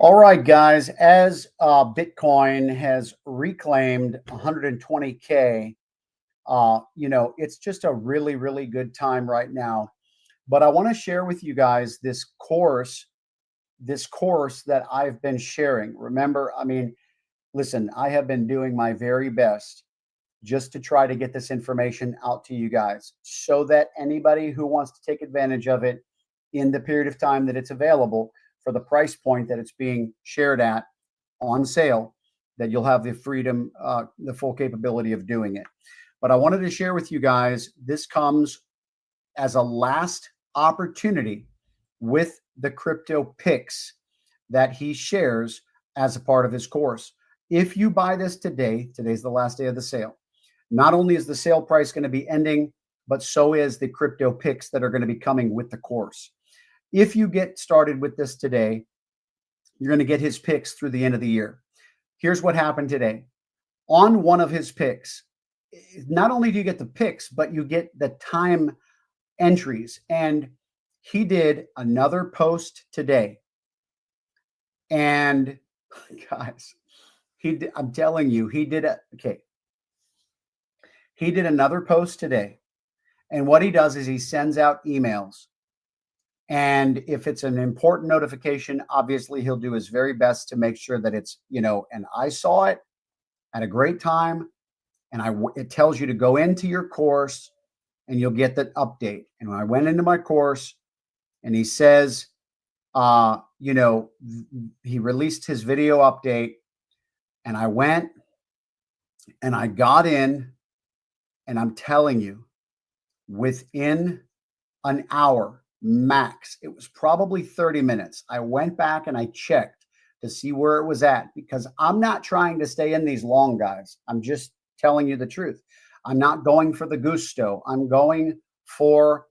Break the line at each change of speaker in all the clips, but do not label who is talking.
All right, guys, as Bitcoin has reclaimed 120K, it's just a really, really good time right now. But I want to share with you guys this course that I've been sharing. Remember, listen, I have been doing my very best just to try to get this information out to you guys so that anybody who wants to take advantage of it in the period of time that it's available for the price point that it's being shared at on sale, that you'll have the freedom, the full capability of doing it. But I wanted to share with you guys, this comes as a last opportunity with the crypto picks that he shares as a part of his course. If you buy this today, today's the last day of the sale. Not only is the sale price going to be ending, but so is the crypto picks that are going to be coming with the course. If you get started with this today, you're going to get his picks through the end of the year. Here's what happened today. On one of his picks, not only do you get the picks, but you get the time entries. And he did another post today. And guys, I'm telling you, he did another post today. And what he does is he sends out emails. And if it's an important notification, obviously he'll do his very best to make sure that it's, and I saw it at a great time. And it tells you to go into your course and you'll get that update. And when I went into my course and he says, he released his video update, and I went and I got in, and I'm telling you, within an hour max, it was probably 30 minutes. I went back and I checked to see where it was at, because I'm not trying to stay in these long, guys. I'm just telling you the truth. I'm not going for the gusto. I'm going for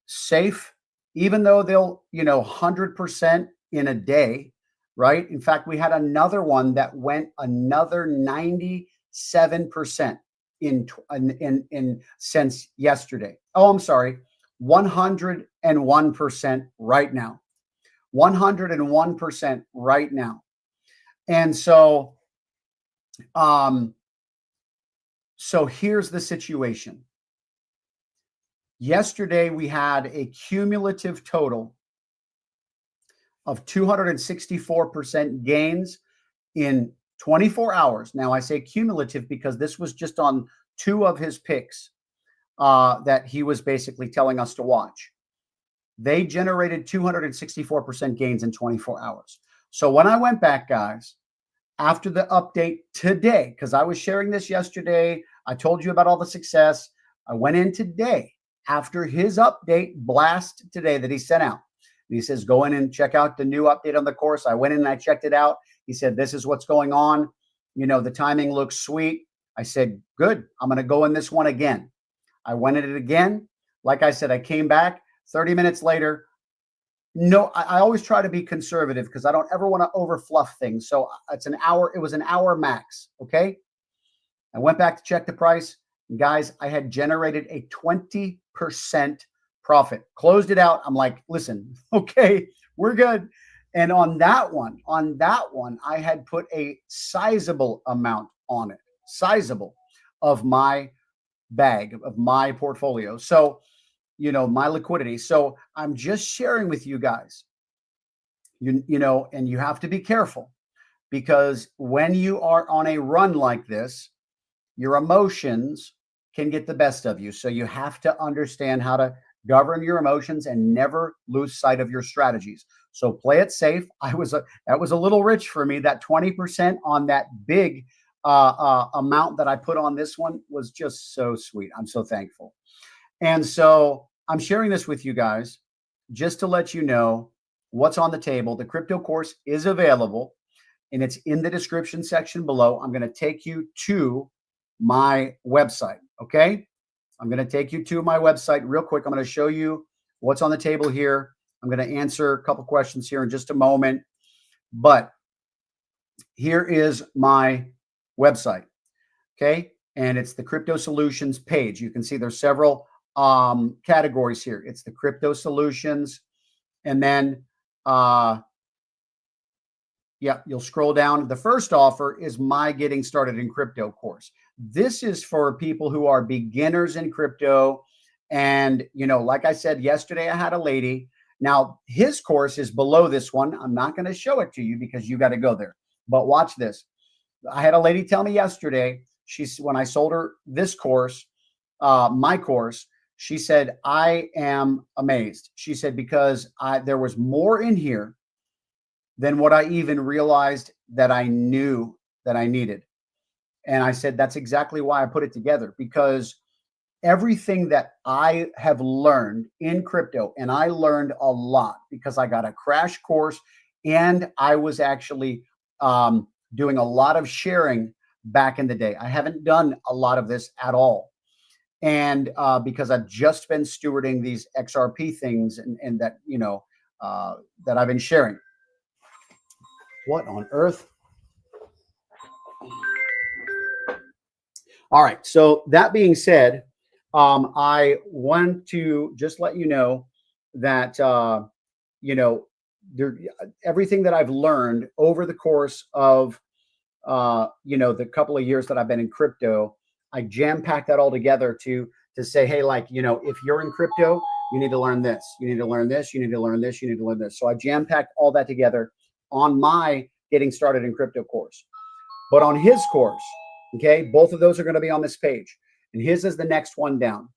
safe, even though they'll, 100% in a day, right? In fact, we had another one that went another 97% in since yesterday. Oh, I'm sorry, 101% right now. 101% right now. And so here's the situation. Yesterday, we had a cumulative total of 264% gains in 24 hours. Now, I say cumulative because this was just on two of his picks that he was basically telling us to watch. They generated 264% gains in 24 hours. So when I went back, guys, after the update today, because I was sharing this yesterday, I told you about all the success. I went in today after his update blast today that he sent out. And he says, go in and check out the new update on the course. I went in and I checked it out. He said, this is what's going on. The timing looks sweet. I said, good. I'm going to go in this one again. I went in it again. Like I said, I came back 30 minutes later. No, I always try to be conservative because I don't ever want to over fluff things. So it's an hour. It was an hour max. Okay. I went back to check the price. And guys, I had generated a 20% profit. Closed it out. I'm like, listen, okay, we're good. And on that one, I had put a sizable amount on it, sizable of my bag, of my portfolio. So, my liquidity. So I'm just sharing with you guys, and you have to be careful, because when you are on a run like this, your emotions can get the best of you. So you have to understand how to govern your emotions and never lose sight of your strategies. So play it safe. That was a little rich for me. That 20% on that big amount that I put on this one was just so sweet. I'm so thankful. And so I'm sharing this with you guys just to let you know what's on the table. The crypto course is available, and it's in the description section below. I'm going to take you to my website. Okay. I'm going to take you to my website real quick. I'm going to show you what's on the table here. I'm going to answer a couple questions here in just a moment, but here is my website. Okay. And it's the Crypto Solutions page. You can see there's several categories here. It's the Crypto Solutions. And then Yeah, you'll scroll down. The first offer is my Getting Started in Crypto course. This is for people who are beginners in crypto. And, like I said yesterday, I had a lady. Now, his course is below this one. I'm not going to show it to you because you got to go there. But watch this. I had a lady tell me yesterday, when I sold her this course, my course, she said, I am amazed. She said, because there was more in here than what I even realized that I knew that I needed. And I said, that's exactly why I put it together, because everything that I have learned in crypto, and I learned a lot because I got a crash course and I was actually doing a lot of sharing back in the day. I haven't done a lot of this at all. And because I've just been stewarding these XRP things and that, that I've been sharing. What on earth? All right. So that being said, I want to just let you know that, everything that I've learned over the course of, the couple of years that I've been in crypto, I jam-packed that all together to say, hey, if you're in crypto, you need to learn this, you need to learn this, you need to learn this, you need to learn this. So I jam-packed all that together on my Getting Started in Crypto course. But on his course, okay, both of those are going to be on this page. And his is the next one down.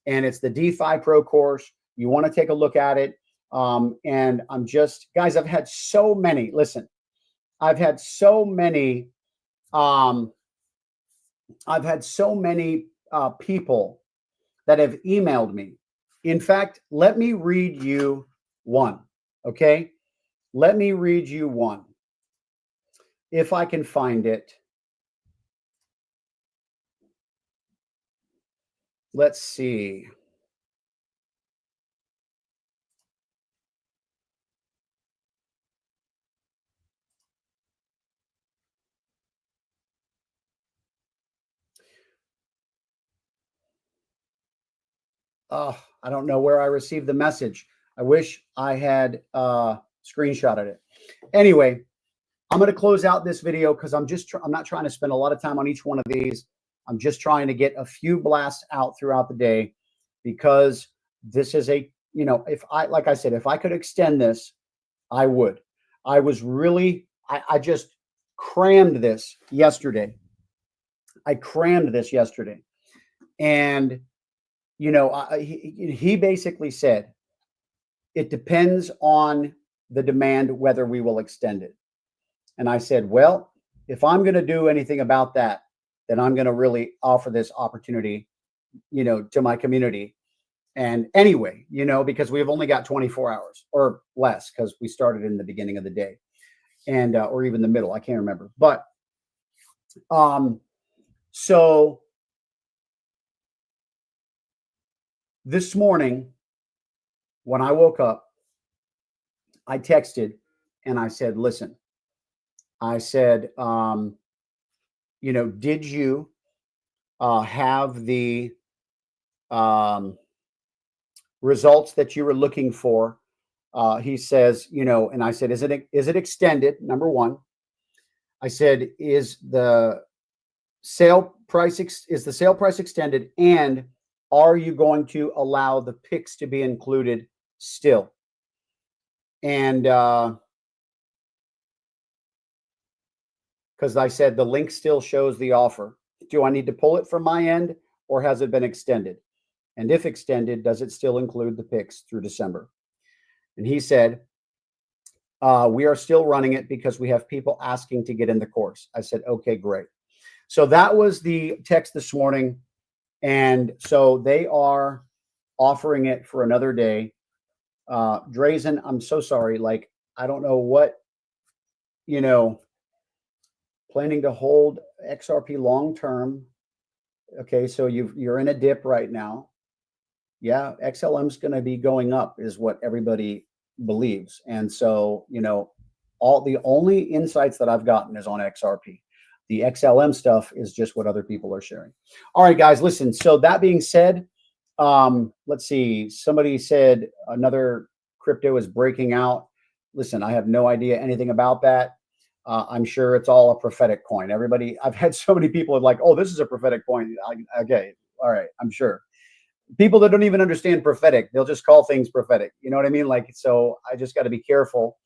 And it's the DeFi Pro course. You want to take a look at it. And I'm just, guys, I've had so many, listen, I've had so many people that have emailed me. In fact, let me read you one, okay? Let me read you one. If I can find it. Let's see. I don't know where I received the message. I wish I had screenshotted it. Anyway, I'm going to close out this video because I'm not trying to spend a lot of time on each one of these. I'm just trying to get a few blasts out throughout the day, because this is like I said, if I could extend this, I would. I was really, I just crammed this yesterday. And, he basically said, it depends on the demand, whether we will extend it. And I said, well, if I'm going to do anything about that, then I'm going to really offer this opportunity, to my community. And anyway, because we've only got 24 hours or less, because we started in the beginning of the day and, or even the middle, I can't remember. But, so this morning when I woke up, I texted and I said, listen, I said, did you have the results that you were looking for? He says, and I said, is it extended? Number one. I said, is the sale price extended, and are you going to allow the picks to be included still? And because I said the link still shows the offer. Do I need to pull it from my end, or has it been extended? And if extended, does it still include the picks through December? And he said, we are still running it because we have people asking to get in the course. I said, okay, great. So that was the text this morning. And so they are offering it for another day. Drazen, I'm so sorry. I don't know what, planning to hold XRP long-term. Okay. So you're in a dip right now. Yeah. XLM is going to be going up is what everybody believes. And so, the only insights that I've gotten is on XRP. The XLM stuff is just what other people are sharing. All right, guys, listen. So that being said, let's see. Somebody said another crypto is breaking out. Listen, I have no idea anything about that. I'm sure it's all a prophetic coin. Everybody, I've had so many people like, oh, this is a prophetic coin. Okay, all right, I'm sure. People that don't even understand prophetic, they'll just call things prophetic. You know what I mean? Like, so I just got to be careful,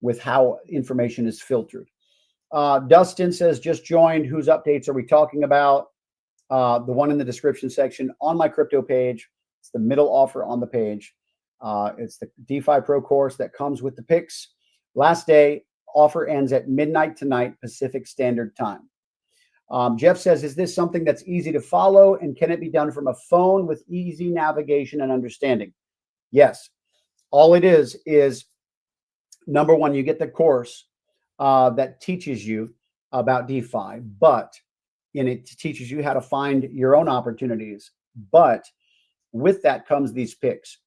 with how information is filtered. Dustin says, just joined. Whose updates are we talking about? The one in the description section on my crypto page. It's the middle offer on the page. It's the DeFi Pro course that comes with the picks. Last day, offer ends at midnight tonight, Pacific Standard Time. Jeff says, is this something that's easy to follow, and can it be done from a phone with easy navigation and understanding? Yes. All it is number one, you get the course that teaches you about DeFi, and it teaches you how to find your own opportunities. But with that comes these picks.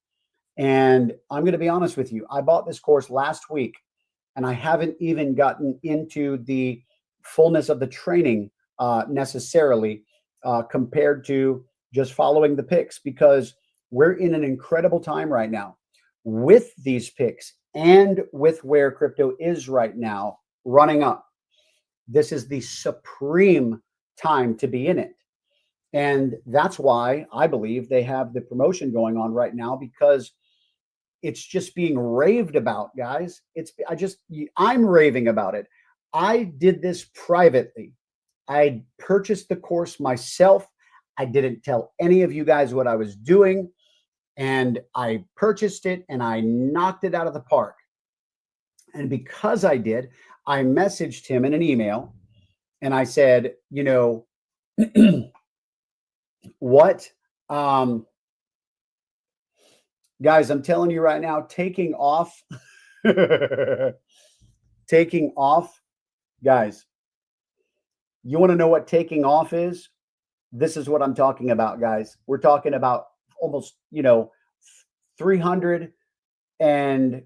And I'm going to be honest with you. I bought this course last week, and I haven't even gotten into the fullness of the training necessarily compared to just following the picks, because we're in an incredible time right now with these picks and with where crypto is right now running up. This is the supreme time to be in it. And that's why I believe they have the promotion going on right now, because it's just being raved about, guys. I'm raving about it. I did this privately. I purchased the course myself. I didn't tell any of you guys what I was doing, and I purchased it and I knocked it out of the park. And because I did, I messaged him in an email and I said, what, guys, I'm telling you right now, taking off, guys, you want to know what taking off is? This is what I'm talking about, guys. We're talking about almost, 300 and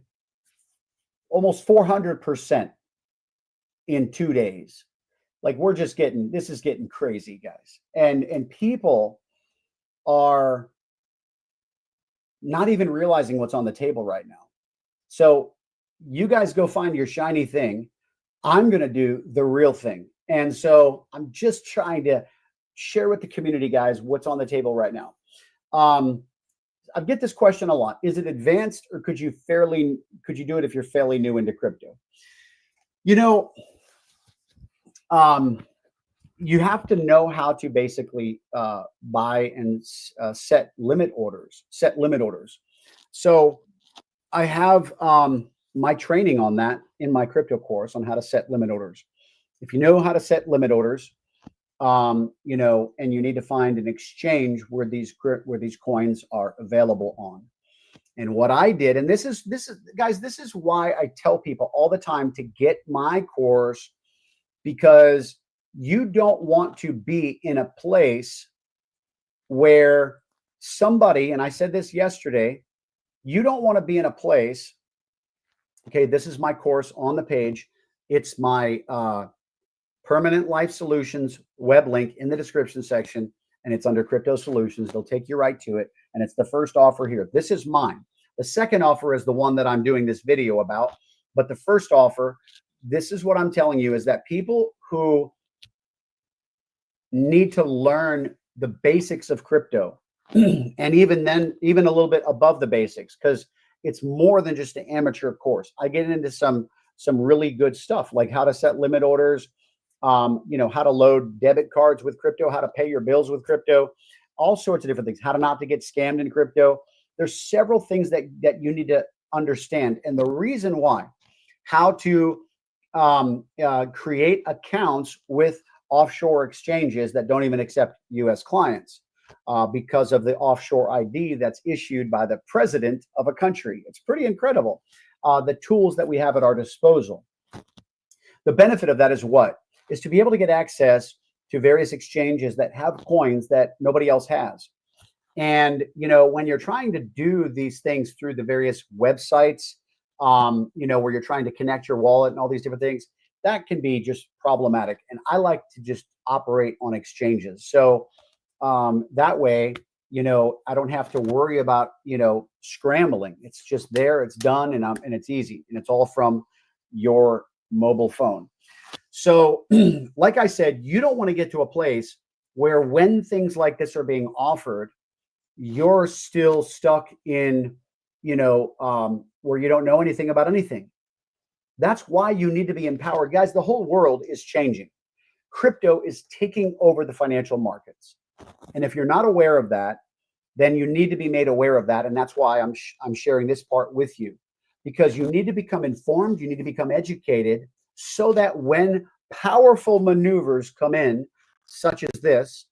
almost 400% in 2 days. Like, this is getting crazy, guys. And people are not even realizing what's on the table right now. So you guys go find your shiny thing. I'm going to do the real thing. And so I'm just trying to share with the community, guys, what's on the table right now. I get this question a lot. Is it advanced, or could you do it if you're fairly new into crypto? You have to know how to basically buy and set limit orders. So I have my training on that in my crypto course on how to set limit orders. If you know how to set limit orders, and you need to find an exchange where these coins are available on. And what I did, and this is guys, this is why I tell people all the time to get my course, because you don't want to be in a place where somebody, and I said this yesterday, you don't want to be in a place. Okay, this is my course on the page. It's my Permanent Life Solutions web link in the description section, and it's under Crypto Solutions. They'll take you right to it, and it's the first offer here. This is mine. The second offer is the one that I'm doing this video about, but the first offer, this is what I'm telling you, is that people who need to learn the basics of crypto, and even a little bit above the basics, because it's more than just an amateur course. I get into some really good stuff, like how to set limit orders, how to load debit cards with crypto, how to pay your bills with crypto, all sorts of different things, how to not to get scammed in crypto. There's several things that you need to understand. And the reason why, how to create accounts with offshore exchanges that don't even accept US clients because of the offshore ID that's issued by the president of a country. It's pretty incredible, the tools that we have at our disposal. The benefit of that is what? Is to be able to get access to various exchanges that have coins that nobody else has. And, when you're trying to do these things through the various websites, where you're trying to connect your wallet and all these different things, that can be just problematic. And I like to just operate on exchanges. So that way, I don't have to worry about, scrambling. It's just there, it's done, and it's easy. And it's all from your mobile phone. So like I said, you don't want to get to a place where when things like this are being offered, you're still stuck in, where you don't know anything about anything. That's why you need to be empowered. Guys, the whole world is changing. Crypto is taking over the financial markets. And if you're not aware of that, then you need to be made aware of that. And that's why I'm sharing this part with you, because you need to become informed. You need to become educated so that when powerful maneuvers come in, such as this,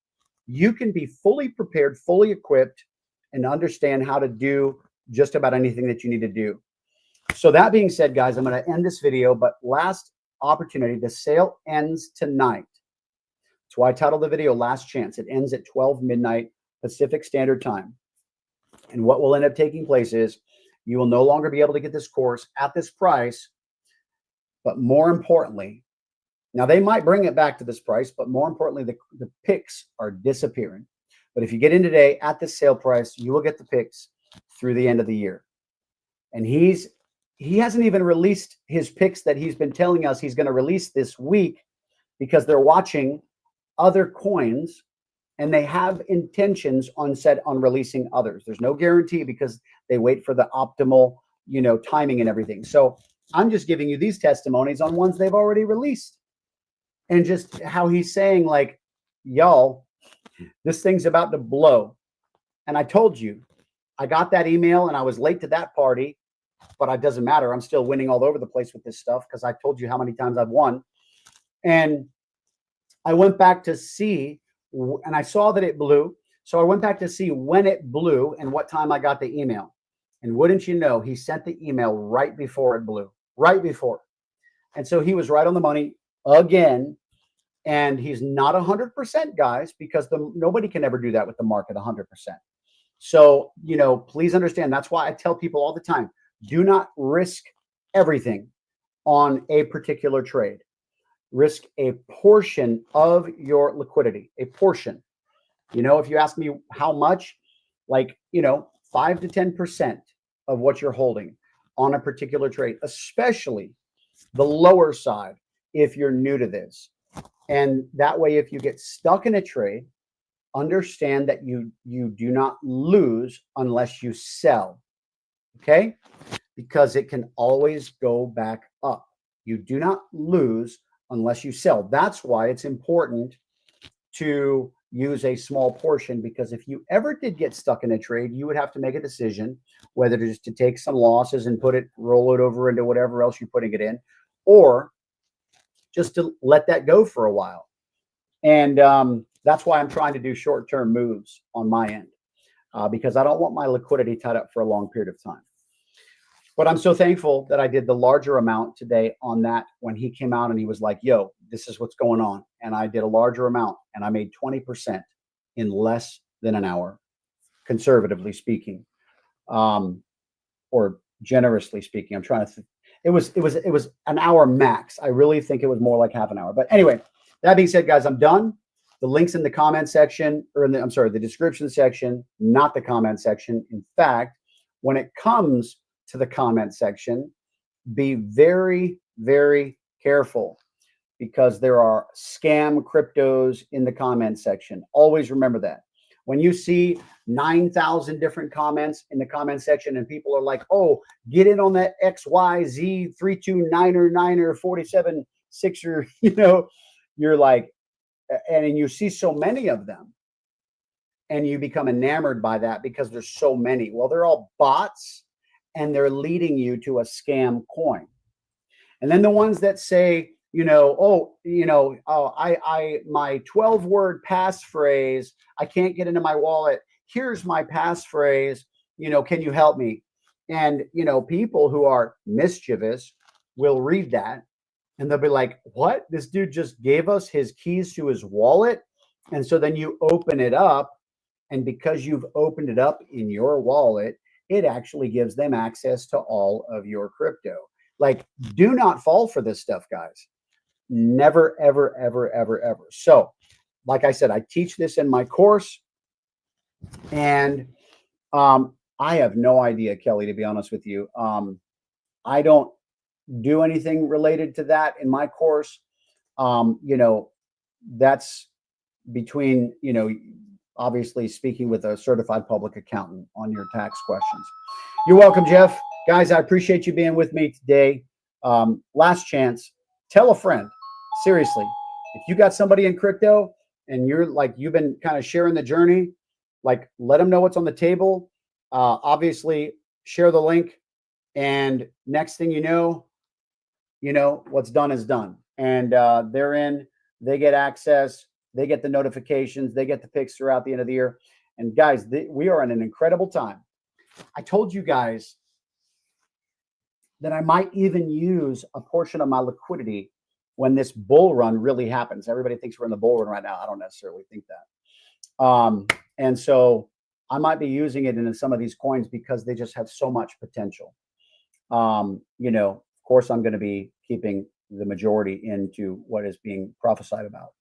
you can be fully prepared, fully equipped, and understand how to do just about anything that you need to do. So that being said, guys, I'm going to end this video, but last opportunity, the sale ends tonight. That's why I titled the video Last Chance. It ends at 12 midnight Pacific Standard Time. And what will end up taking place is you will no longer be able to get this course at this price, but more importantly, now they might bring it back to this price, but more importantly, the picks are disappearing. But if you get in today at this sale price, you will get the picks through the end of the year. And he hasn't even released his picks that he's been telling us he's going to release this week, because they're watching other coins and they have intentions on releasing others. There's no guarantee because they wait for the optimal, timing and everything. So I'm just giving you these testimonies on ones they've already released, and just how he's saying, like, y'all, this thing's about to blow. And I told you, I got that email and I was late to that party, but it doesn't matter. I'm still winning all over the place with this stuff because I told you how many times I've won. And I went back to see, and I saw that it blew. So I went back to see when it blew and what time I got the email. And wouldn't you know, he sent the email right before it blew, right before. And so he was right on the money again. And he's not 100%, guys, because nobody can ever do that with the market 100%. So, please understand. That's why I tell people all the time, do not risk everything on a particular trade. Risk a portion of your liquidity, a portion. If you ask me how much, 5 to 10% of what you're holding on a particular trade, especially the lower side if you're new to this. And that way, if you get stuck in a trade, understand that you do not lose unless you sell. Okay? Because it can always go back up. You do not lose unless you sell. That's why it's important to use a small portion, because if you ever did get stuck in a trade, you would have to make a decision whether to take some losses and roll it over into whatever else you're putting it in, or just to let that go for a while. And that's why I'm trying to do short-term moves on my end, because I don't want my liquidity tied up for a long period of time. But I'm so thankful that I did the larger amount today on that when he came out and he was like, yo, this is what's going on. And I did a larger amount and I made 20% in less than an hour, conservatively speaking, or generously speaking. I'm trying to it was an hour max. I really think it was more like half an hour. But anyway, that being said, guys, I'm done. The link's in the comment section, or the description section, not the comment section. In fact, when it comes to the comment section, be very, very careful, because there are scam cryptos in the comment section. Always remember that. When you see 9,000 different comments in the comment section and people are like, oh, get in on that XYZ 329er 476er, you're like, and you see so many of them and you become enamored by that because there's so many. Well, they're all bots and they're leading you to a scam coin. And then the ones that say, my 12-word passphrase, I can't get into my wallet. Here's my passphrase. Can you help me? And, people who are mischievous will read that and they'll be like, what? This dude just gave us his keys to his wallet. And so then you open it up. And because you've opened it up in your wallet, it actually gives them access to all of your crypto. Like, do not fall for this stuff, guys. Never, ever, ever, ever, ever. So, like I said, I teach this in my course. And I have no idea, Kelly, to be honest with you. I don't do anything related to that in my course. You know, that's between, you know, obviously speaking with a certified public accountant on your tax questions. You're welcome, Jeff. Guys, I appreciate you being with me today. Last chance, tell a friend. Seriously, if you got somebody in crypto and you're like, you've been kind of sharing the journey, like let them know what's on the table. Obviously, share the link. And next thing you know, what's done is done. And they're in, they get access, they get the notifications, they get the picks throughout the end of the year. And guys, we are in an incredible time. I told you guys that I might even use a portion of my liquidity when this bull run really happens. Everybody thinks we're in the bull run right now. I don't necessarily think that. And so I might be using it in some of these coins because they just have so much potential. You know, of course, I'm going to be keeping the majority into what is being prophesied about.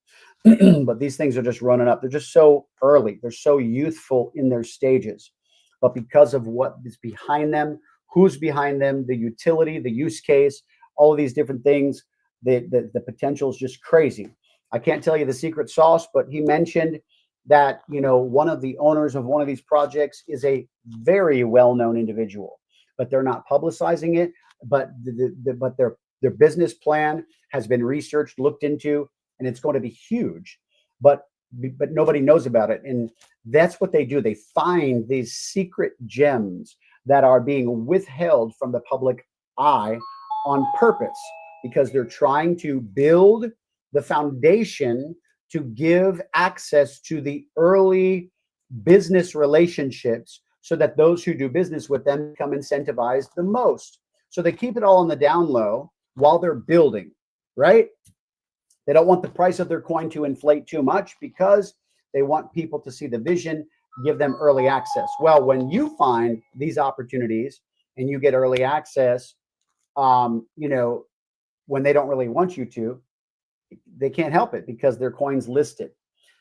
But these things are just running up. They're just so early. They're so youthful in their stages. But because of what is behind them, who's behind them, the utility, the use case, all of these different things, the potential is just crazy. I can't tell you the secret sauce, but he mentioned that, you know, one of the owners of one of these projects is a very well-known individual, but they're not publicizing it. But but their business plan has been researched, looked into, and it's going to be huge. But nobody knows about it. And that's what they do. They find these secret gems that are being withheld from the public eye on purpose, because they're trying to build the foundation to give access to the early business relationships so that those who do business with them become incentivized the most. So they keep it all on the down low while they're building, right? They don't want the price of their coin to inflate too much because they want people to see the vision, give them early access. Well, when you find these opportunities and you get early access, you know, when they don't really want you to, they can't help it because their coin's listed.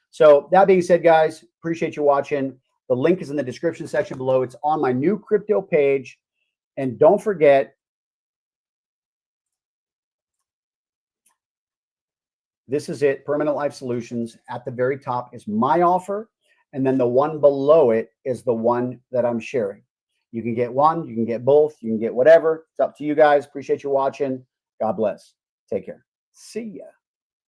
So that being said, guys, appreciate you watching. The link is in the description section below. It's on my new crypto page. And don't forget, this is it, Permanent Life Solutions. At the very top is my offer. And then the one below it is the one that I'm sharing. You can get one, you can get both, you can get whatever. It's up to you guys. Appreciate you watching. God bless. Take care. See ya.